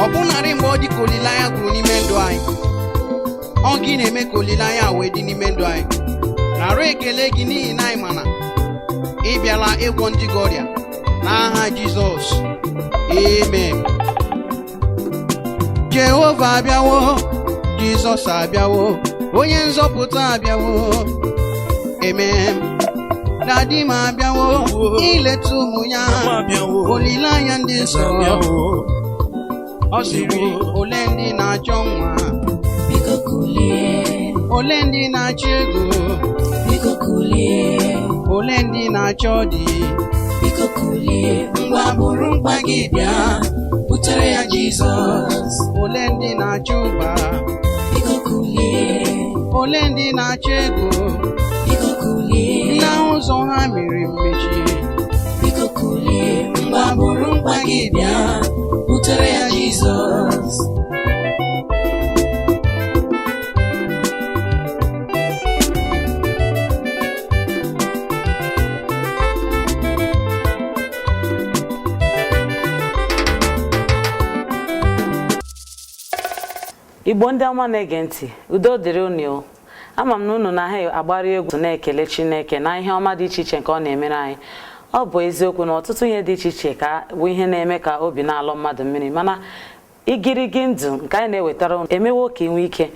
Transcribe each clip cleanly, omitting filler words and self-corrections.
ọbụnarị mgbe ọ dị ka olileanya gwụrụ n'ime ndụ anyị, ọ gị na-eme ka olileanya wee dị n'ime ndụ anyị. Nara ekele gị n'ihi na anyị mana ị bịala ịgwọ ndị gị ọrịa n'aha Jizọs. Amen. Jehova abịawo, Jizọs abịawo, onye nzọpụta abịawo. Amen. Dadi m abịawo ileta ụmụ ya, olileanya ndị nsọ. Ọ sịrị ole ndị na-achọ nwa, biko kulie. Ole ndị na-achọ ego, biko kulie. Ole ndị na-achọ di, biko kulie. Ngwa bụrụ mkpa gị bịa, butere ya Jizọs. Ole ndị na-achọ ụba, biko kulie. Ole ndị na-achọ ego, biko kulie. Na ụzọ ha mere mmechi, biko kulie. Ngwa bụrụ mkpa gị bịa, butere ya Jizọs. Igbo ndị ọma na-ege ntị, udo dịrị unu. Ama m na unu na-ahụ agbara egwu na-ekele Chineke na ihe ọma dị iche iche nke ọ na-emere anyị. Ọ bụ eziokwu na ọtụtụ ihe dị iche iche ka bụ ihe na-eme ka obi na-alọ mmadụ mmiri, mana igirigi ndụ nke anyị na-ewetara unu emewo ka inwe ike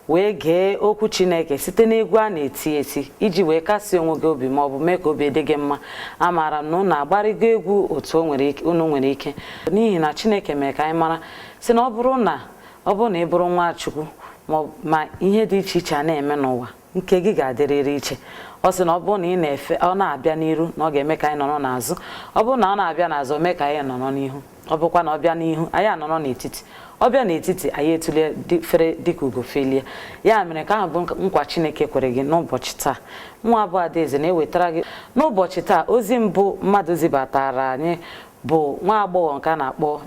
wee gee okwu Chineke site n'egwu a na-eti eti iji wee kasị onwe gị obi ma ọ bụ mee ka obi dị gị mma. Amaara m na unu agbarigo egwu otu unu nwere ike, n'ihi na Chineke mere ka anyị mara sị na ọ bụrụ na ị bụrụ nwa Chukwu ma ihe dị iche iche a na-eme n'ụwa, nke gị ga-adịrịrị iche. Ọ sị na ọ bụrụ na ị na-efe ọ na-abịa n'iru na ọ ga-eme ka anyị nọrọ n'azụ. Ọ bụrụ na ọ na-abịa n'azụ o mee ka anyị nọrọ n'ihu. Ọ bụkwa na ọ bịa n'ihu anyị anọrọ n'etiti. Ọ bịa n'etiti anyị etulie fere dịka ugo felie. Ya mere ka ahụ bụ nkwa Chineke kwere gị n'ụbọchị taa. Nwa abụ Adaeze na-ewetara gị n'ụbọchị taa ozi mbụ mmadụ zibatara anyị bụ nwa agbọghọ nke a na-akpọ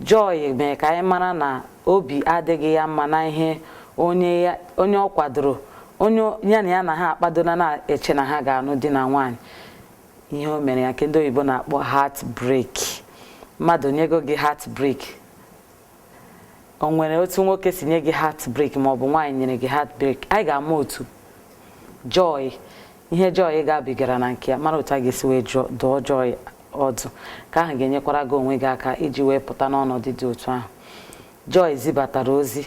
Joy mee ka anyị mara na obi adịghị ya mma na ihe onye ọ kwadoro, onye ya na ya na ha akpadona na-eche na ha ga-anụ di na nwaanyị. Ihe o mere ya nke ndị oyibo na-akpọ heartbreak. Mmadụ nyego gị heartbreak, o nwere otu nwoke si nye gị heartbreak ma ọ bụ nwaanyị nyere gị heartbreak, anyị ga-ama otu Joy ihe Joy gabigara na nke ya, mara otu a ga-esi wee dụọ Joy ọdụ ka ahụ ga-enyekwara gị onwe gị aka iji wee pụta n'ọnọdụ dị otu ahụ. Joy zibatara ozi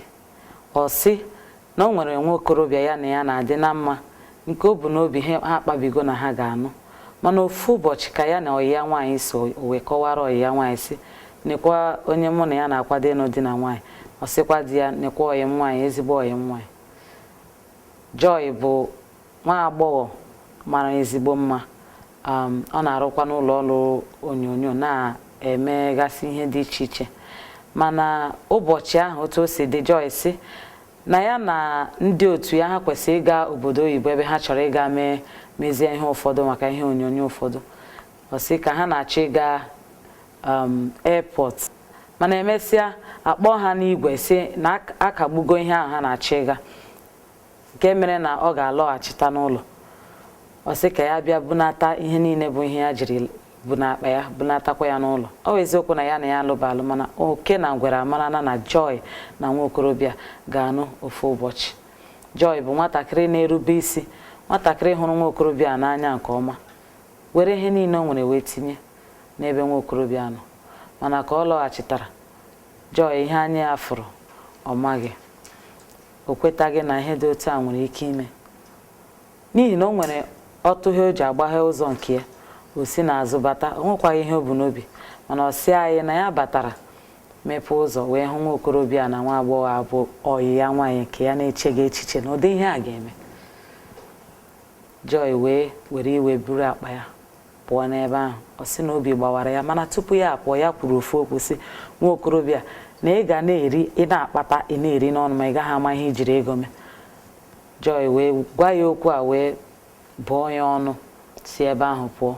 ọ sị na o nwere nwa okorobịa ya na ya na-adị na mma nke o bụ n'obi ha akpabigo na ha ga-anụ, mana ofu ụbọchị ka ya na ọyị ya nwaanyị so wee kọwara ọyị ya nwaanyị sị nekwa onye mụ na ya na-akwado ịnụ di na nwaanyị. Ọ sịkwa di ya nekwa ọyị m nwaanyị, ezigbo ọyị m nwaanyị. Joy bụ nwa agbọghọ mara ezigbo mma. Ọ na-arụkwa n'ụlọ ọrụ onyonyo na-emegasị ihe dị iche iche. Mana ụbọchị ahụ otu o si dị, Joy sị na ya na ndị otu ya ha kwesịrị ịga obodo oyibo ebe ha chọrọ ịga mezie ihe ụfọdụ maka ihe onyonyo ụfọdụ. Ọ sị ka ha na-achọ ịga airport, mana emesịa akpọ ha n'igwe sị na akagbugo ihe ahụ ha na-achọ ịga, nke mere na ọ ga-alọghachita n'ụlọ. Ọ sị ka ya bịa bunata ihe niile bụ ihe ya jiri bụ n'akpa ya, bunatakwa ya n'ụlọ. Ọ bụ eziokwu na ya na ya alụba alụ, mana oke na ngwere amarana na Joy na nwa okorobịa ga-anụ ofu ụbọchị. Joy bụ nwatakịrị na-erube isi, nwatakịrị hụrụ nwa okorobịa n'anya nke ọma, were ihe niile o nwere wee tinye n'ebe nwa okorobịa nọ. Mana ka ọ lọghachitara, Joy ihe anya ya fụrụ ọ maghị, o kwetaghị na ihe dị otu a nwere ike ime, n'ihi na o nwere ọtụghe o ji agbaghe ụzọ nke ya. O si n'azụ bata, o nwekwaghị ihe o bu n'obi, mana ọ sị anyị na ya batara mepee ụzọ wee hụ nwa okorobịa na nwa agbọghọ abụ ọyị ya nwaanyị nke ya na-echeghị echiche na ụdị ihe a ga-eme. Joy wee were iwe buru akpa ya pụọ n'ebe ahụ. Ọ sị na obi gbawara ya, mana tupu ya apụọ ya kwuru ofu okwu sị nwa okorobịa na ị ga na-eri, ị na-akpata ị na-eri n'ọnụ ma ị gaghị ama ihe ijiri ego mee. Joy wee gwa ya okwu a wee bụọ ya ọnụ si ebe ahụ pụọ.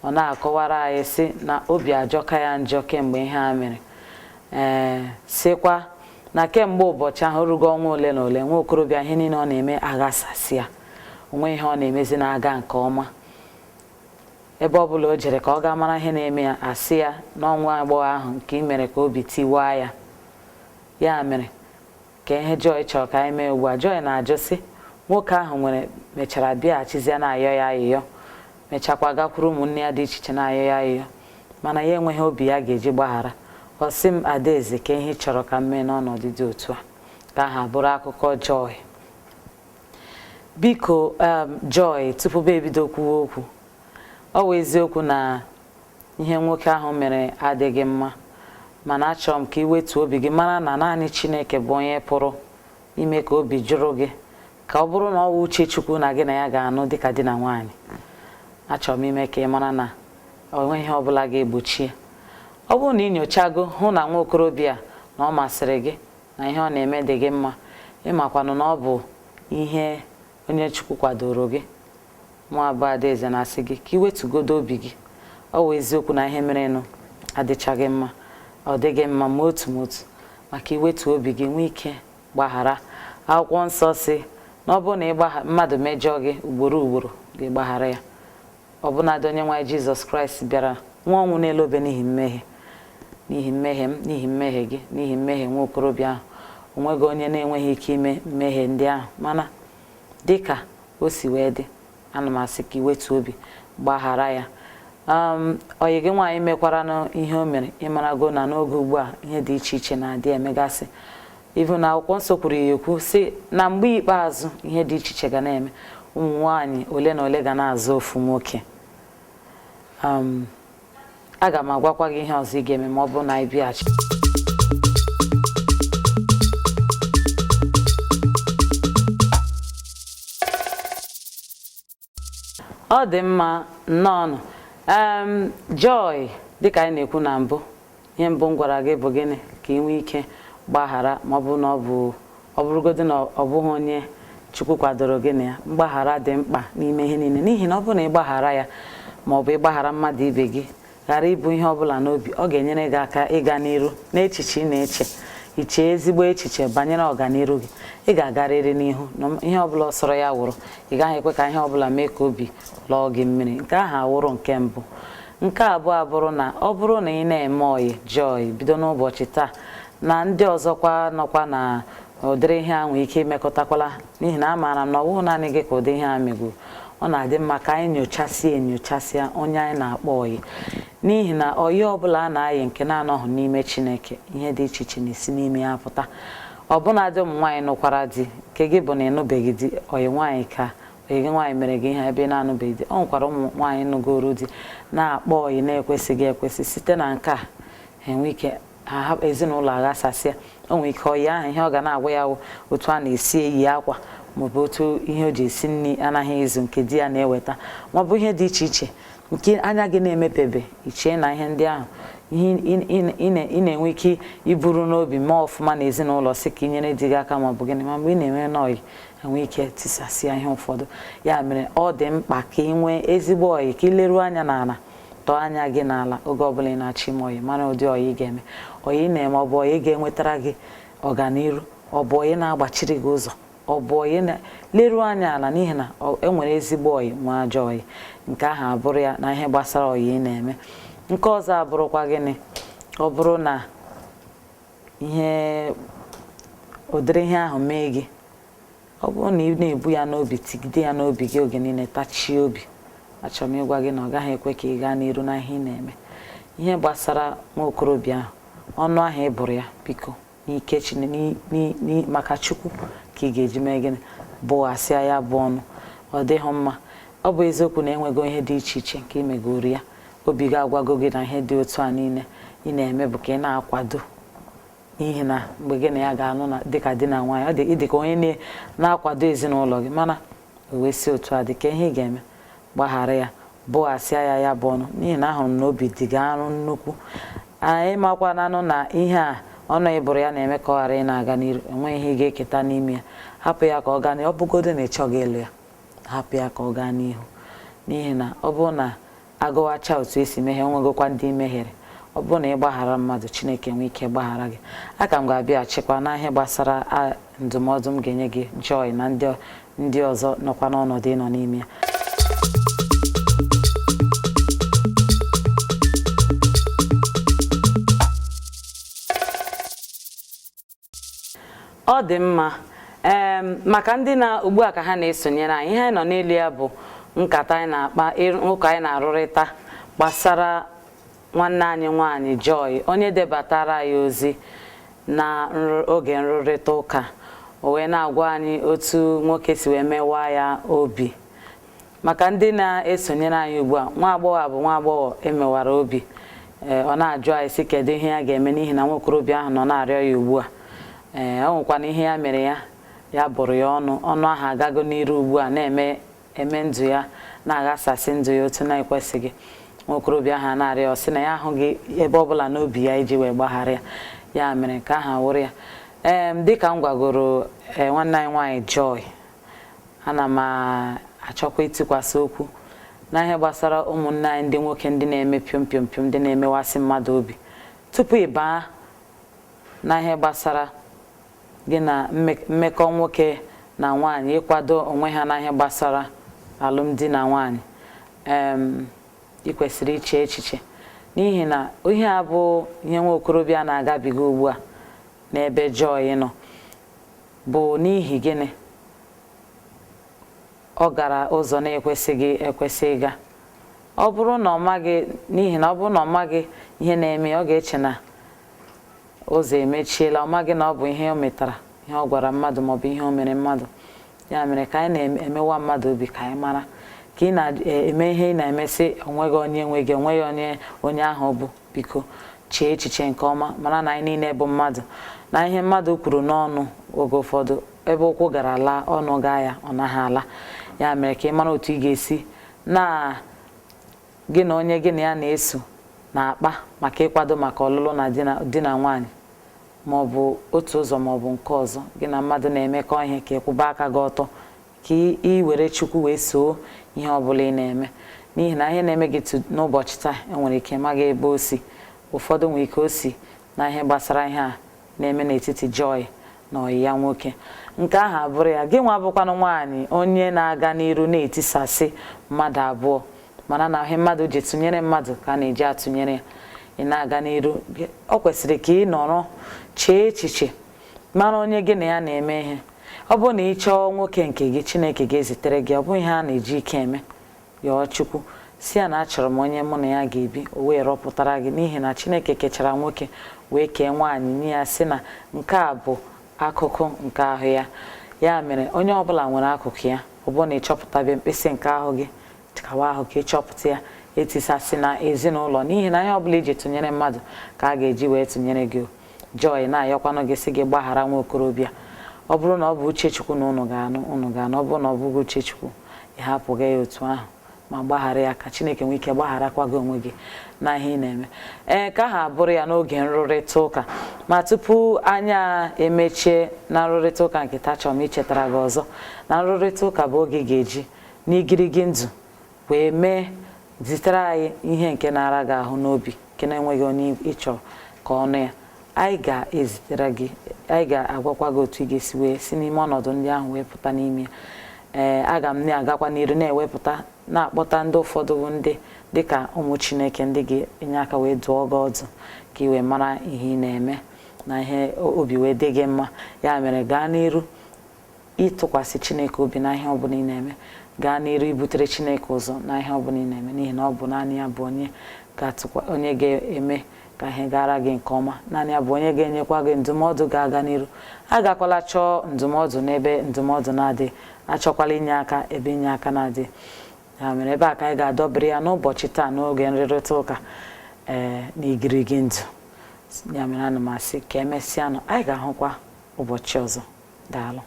Ọ na-akọwara anyị sị na obi ajọka ya njọ kemgbe ihe a mere. Sịkwa na kemgbe ụbọchị ahụ rugo ọnwa ole na ole, nwa okorobịa ihe niile ọ na-eme aghasasị ya, onwe ihe ọ na-emezi na-aga nke ọma. ebe ọ bụla o jere ka ọ gaa mara ihe na-eme ya, asị ya n'ọnwa agbọghọ ahụ nke ị mere ka obi tiwaa ya. Ya mere ka ihe Joy chọrọ ka anyị mee ugbu a. Joy na-ajụ sị nwoke ahụ mechara bịaghachizie na-ayọ ya ayịyọ, mechakwa gakwuru ụmụnne ya dị iche iche na-ayọ ya ayịyọ, mana ya enweghị obi ya ga-eji gbaghara. Ọ sị m, Adaeze, ka ihe chọrọ ka m mee n'ọnọdụ dị otu a? Ka aha bụrụ akụkọ Joy. Biko Joy, tupu m ebido kwuwe okwu, ọ wụ eziokwu na ihe nwoke ahụ mere adịghị mma, mana achọrọ m ka ị wetuo obi gị, mara na naanị Chineke bụ onye pụrụ ime ka obi jụrụ gị, ka ọ bụrụ na ọ wụ uche Chukwu na gị na ya ga-anụ dịka di na nwaanyị. Achọrọ m ime ka ị mara na ọ nweghị ihe ọbụla ga-egbochi ya. Ọ bụrụ na ị nyochago hụ na nwa okorobịa na ọ masịrị gị na ihe ọ na-eme dị gị mma, ịmakwanụ na ọ bụ ihe onye Chukwu kwadoro gị, mụ abụ Adaeze na-asị gị ka ị wetugodo obi gị. Ọ wụ eziokwu na ihe merenụ adịchaghị mma, ọ dịghị mma ma otu ma otu, maka iwetu obi gị nwee ike gbaghara. Akwụkwọ nsọ si na ọ bụrụ na mmadụ mejọọ gị ugboro ugboro ga-agbaghara ya. Ọbụnadị onye nwe anyị Jizọs Kraịst bịara nwa ọnwụ n'elu obe n'ihi mmehie m, n'ihi mmehie gị, n'ihi mmehie nwa okorobịa ahụ. Onweghị onye na-enweghị ike ime mmehie ndị ahụ, mana dịka o si wee dị, ana m asị ka iwetu obi gbaghara ya. Oyi gị nwaanyị mekwara n'ihe o mere, ịmarago na n'oge ugbu a ihe dị iche iche na-adị emegasị. Ivu na akwụkwọ nsọ kwuru ya ekwu sị na mgbe ikpeazụ ihe dị iche iche ga na-eme, ụmụ nwaanyị ole na ole ga na-azụ ofu nwoke. Aga m agwakwa gị ihe ọzọ ị ga-eme ma ọ bụrụ na ị bịaghachi. Ọ dị mma nnọọ. Joy, dịka anyị na-ekwu na mbụ, ihe mbụ m gwara gị bụ gịnị? Ka ị nwee ike gbaghara ma ọ bụ na ọ bụrụgodị na ọ bụghị onye Chukwu kwadoro gị na ya. Mgbaghara dị mkpa n'ime ihe niile, n'ihi na ọ bụrụ na ị gbaghara ya ma ọ bụ ịgbaghara mmadụ ibe gị, ghara ịbụ ihe ọbụla n'obi, ọ ga-enyere gị aka ịga n'iru n'echiche ị na-eche. Ichee ezigbo echiche banyere ọganiru gị, ị ga-agarịrị n'ihu na ihe ọbụla ọ sọrọ ya wụrụ. Ị gaghị ekwe ka ihe ọbụla mee ka obi lọọ gị mmiri. Nke ahụ awụrụ nke mbụ. Nke abụọ abụrụ na ọ bụrụ na ị na-eme oyi Joy bido n'ụbọchị taa, na ndị ọzọkwa nọkwa na ụdịrị ihe ahụ ike imekọtakwala, n'ihi na amaara m na ọ bụghị naanị gị ka ụdị ihe a megoro. Ọ na-adị mma ka anyị nyochasịa onye anyị na-akpọ oyi, n'ihi na oyi ọbụla a na-ayị nke na-anọghị n'ime Chineke, ihe dị iche iche na-esi n'ime ya pụta. Ọbụnadị ụmụ nwaanyị nụkwara di, nke gị bụ na ịnụbeghị di, oyi nwaanyị ka oyi gị nwaanyị mere gị ihe ebe ị na-anụbeghị di. Ọ nwekwara ụmụ nwaanyị nụgoro di na-akpọ oyi na-ekwesịghị ekwesị. Site na nke a enwe ike ezinụlọ aghasasịa. O nwere ike oyi ahụ ihe ọ ga na-agwa ya otu a na-esi eyi akwa, maọbụ otu ihe o ji esi nri anaghị ezu nke di ya na-eweta, maọbụ ihe dị iche iche nke anya gị na-emepebe. Ichee na ihe ndị ahụ ị na-enwe ike iburu n'obi ma ọfụma na ezinụlọ sị ka ị nyere di gị aka maọbụ gịnị, ma mgbe ị na-enwe n'oyi enwe ike tisasịa ihe ụfọdụ. Ya mere ọ dị mkpa ka ị nwee ezigbo oyi, ka ị leruo anya n'ala, tọọ anya gị n'ala oge ọbụla ị na-achọ ime oyi, mara ụdị oyi ị ga-eme. Oyi na-eme ọ bụ oyi ga-enwetara gị ọganiru, ọ bụ oyi na-agbachiri gị ụzọ, ọ bụ oyi na-leruo anya ala, n'ihi na enwere ezigbo oyi nwa ajọ oyi. Nke ahụ abụrụ ya na ihe gbasara oyi ị na-eme. Nke ọzọ abụrụkwa gịnị? Ọ bụrụ na ihe ụdịrị ihe ahụ mee gị, ọ bụrụ na ị na-ebu ya n'obi, tigide ya n'obi gị oge niile, tachie obi, achọrọ m ịgwa gị na ọ gaghị ekwe ka ị gaa n'iru na ihe ị na-eme. Ihe gbasara nwa okorobịa ahụ, ọnụ ahụ ị bụrụ ya, biko n'ike maka Chukwu ka ị ga-eji mee gịnị? Bụghasịa ya bụ ọnụ. Ọ dịghị mma. Ọ bụ eziokwu na enwego ihe dị iche iche nke imegoro ya, obi ga-agwago gị na ihe dị otu a niile ị na-eme bụ ka ị na-akwado, n'ihi na mgbe gị na ya ga-anụ na dịka di na nwaanyị, ọ dị ka onye na-akwado ezinụlọ gị, mana o wee si otu a dị ka ihe ị ga-eme gbaghara ya, bụghasịa ya bụ ọnụ, n'ihi na ahụrụ m na obi dị gị arụ nnukwu. Anyị makwananụ na ihe a ọnụ ịbụrụ ya na-eme ka ọ ghara ị na-aga n'iru, enweghị ihe ị ga-eketa n'ime ya. Hapụ ya ka ọ gaa n'ihu. Ọ bụgodo na ị chọghị ịlụ ya, hapụ ya ka ọ gaa n'ihu, n'ihi na ọ bụrụ na agụwacha otu esi mehie, onwegokwa ndị mehiere. Ọ bụrụ na ị gbaghara mmadụ, Chineke nwee ike gbaghara gị. Aka m ga-abịaghachikwa na ihe gbasara ndụmọdụ m ga-enye gị Joy na ndị ọzọ nọkwa n'ọnọdụ ịnọ n'ime ya. ọ dị mma maka ndị na ugbu a ka ha na-esonyere anyị, ihe anyị nọ n'elu ya bụ nkata anyị na-akpa, ụka anyị na-arụrịta gbasara nwanne anyị nwaanyị Joy, onye debatara ya ozi na oge nrụrịta ụka, o wee na-agwa anyị otu nwoke si wee mewa ya obi. Maka ndị na-esonyere anyị ugbu a, nwa agbọghọ bụ nwa agbọghọ emewara obi, ọ na-ajụ anyị sị kedu ihe ya ga-eme n'ihi na nwokorobịa ahụ nọ na-arịọ ya ugbu a. Ọ nwekwana ihe ya mere ya bụrụ ya ọnụ ahụ agago n'iru ugbu a na-eme ndụ ya, na-aghasasị ndụ ya otu na-ekwesịghị. Nwokorobịa ahụ na-arịọ sị na ya ahụghị ebe ọbụla n'obi ya iji wee gbaghara ya mere ka aha wụrụ ya. Dịka m gwagoro nwanne anyị nwaanyị Joy, ana m achọkwa itikwasị okwu na ihe gbasara ụmụnne anyị ndị nwoke ndị na-eme piom piom piom, ndị na-emewasị mmadụ obi. Tupu ị baa na ihe gbasara gị na mmekọ nwoke na nwaanyị, ịkwado onwe ha na ihe gbasara alụmdi na nwaanyị, ị kwesịrị iche echiche, n'ihi na ihe a bụ ihe nwa okorobịa na-agabiga ugbu a n'ebe Joy nọ bụ n'ihi gịnị? Ọ gara ụzọ na-ekwesịghị ekwesị ịga. Ọ bụrụ na ọ maghị, n'ihi na ọ bụrụ na ọ maghị ihe na-eme, ọ ga-eche na ụzọ emechiela, ọ maghị na ọ bụ ihe o metara, ihe ọ gwara mmadụ maọbụ ihe o mere mmadụ. Ya mere ka anyị na-emewa mmadụ obi, ka anyị mara ka ị na-eme ihe ị na-emesị onweghị onye nwe gị, onweghị onye ahụ bụ. Biko chee echiche nke ọma, mara na anyị niile bụ mmadụ, na ihe mmadụ kwuru n'ọnụ oge ụfọdụ ebe ụkwụ gara ala, ọnụ gaa ya ọ naghị ala. Ya mere ka ị mara otu ị ga-esi na gị na onye gị na ya na-eso na-akpa maka ịkwado maka ọlụlụ na di na nwaanyị, maọbụ otu ụzọ maọbụ nke ọzọ, gị na mmadụ na-emekọ ihe, ka ịkwụba aka gị ọtọ, ka ị were Chukwu wee soo ihe ọbụla ị na-eme. N'ihi na ihe na-eme gị n'ụbọchị taa enwere ike ịmaghị ebe o si. Ụfọdụ nwere ike o si na ihe gbasara ihe a na-eme n'etiti Joy na ọyị ya nwoke. Nke ahụ abụrụ ya, gị nwa bụkwanụ nwaanyị onye na-aga n'iru na-etisasị mmadụ abụọ, mana na ihe mmadụ ji tụnyere mmadụ ka a na-eji atụnyere ya. Ị na-aga n'iru, ọ kwesịrị ka ị nọrọ chee echiche, mara onye gị na ya na-eme ihe. Ọ bụrụ na ị chọọ nwoke nke gị, Chineke ga-ezitere gị. Ọ bụ ihe a na-eji ike eme. Yọọ Chukwu si ya na achọrọ m onye mụ na ya ga-ebi, o wee rọpụtara gị, n'ihi na Chineke kechara nwoke wee kee nwaanyị nye ya, sị na nke a bụ akụkụ nke ahụ ya. Ya mere onye ọbụla nwere akụkụ ya. Ọ bụrụ na ịchọpụtabe mkpịsị nke ahụ gị, kawa ahụ ka ịchọpụta ya, etisasị na ezinụlọ, n'ihi na ihe ọbụla iji tụnyere mmadụ ka a ga-eji wee tụnyere gị. Joy na-ayọkwanụ gị sị gị gbaghara nwa okorobịa. Ọ bụrụ na ọ bụ uche Chukwu na unu ga-anụ. Ọ bụrụ na ọ bụghị uche Chukwu, ị hapụga ya otu ahụ ma gbaghara ya, ka Chineke nwee ike gbagharakwa gị onwe gị na ihe ị na-eme. Ka ha bụrụ ya n'oge nrụrịta ụka. Ma tupu anya emechie na nrụrịta ụka nke taa, chọrọ m ichetara gị ọzọ na nrụrịta ụka bụ oge ga-eji n'igirigi ndụ wee mee zitere anyị ihe nke na-ara gị ahụ n'obi, nke na-enweghị onye ịchọrọ ka ọnụ ya. Anyị ga-ezitere gị, anyị ga-agwakwa gị otu ị ga-esi wee si n'ime ọnọdụ ndị ahụ wee pụta n'ime ya. Aga m na-agakwa n'iru na-ewepụta, na-akpọta ndị ụfọdụ bụ ndị dịka ụmụ Chineke, ndị ga-enye aka wee dụọ gị ọdụ ka ị wee mara ihe ị na-eme na ihe obi wee dị gị mma. Ya mere gaa n'iru ịtụkwasị Chineke obi na ihe ọbụla ị na-eme. Gaa n'iru ibutere Chineke ụzọ na ihe ọbụla ị na-eme, n'ihi na ọ bụ naanị ya bụ onye ga-eme ka ihe gara gị nke ọma. Naanị ya bụ onye ga-enyekwa gị ndụmọdụ ga-aga n'iru. Agakwala chọọ ndụmọdụ n'ebe ndụmọdụ na-adị, achọkwala inye aka ebe inye aka na-adị. Ya mere ebe a ka anyị ga-adọbiri ya n'ụbọchị taa n'oge nrịrịta ụka n'Igirigi Ndụ. Ya mere ana m asị ka emesịa nọ, anyị ga-ahụkwa ụbọchị ọzọ. Daalụ.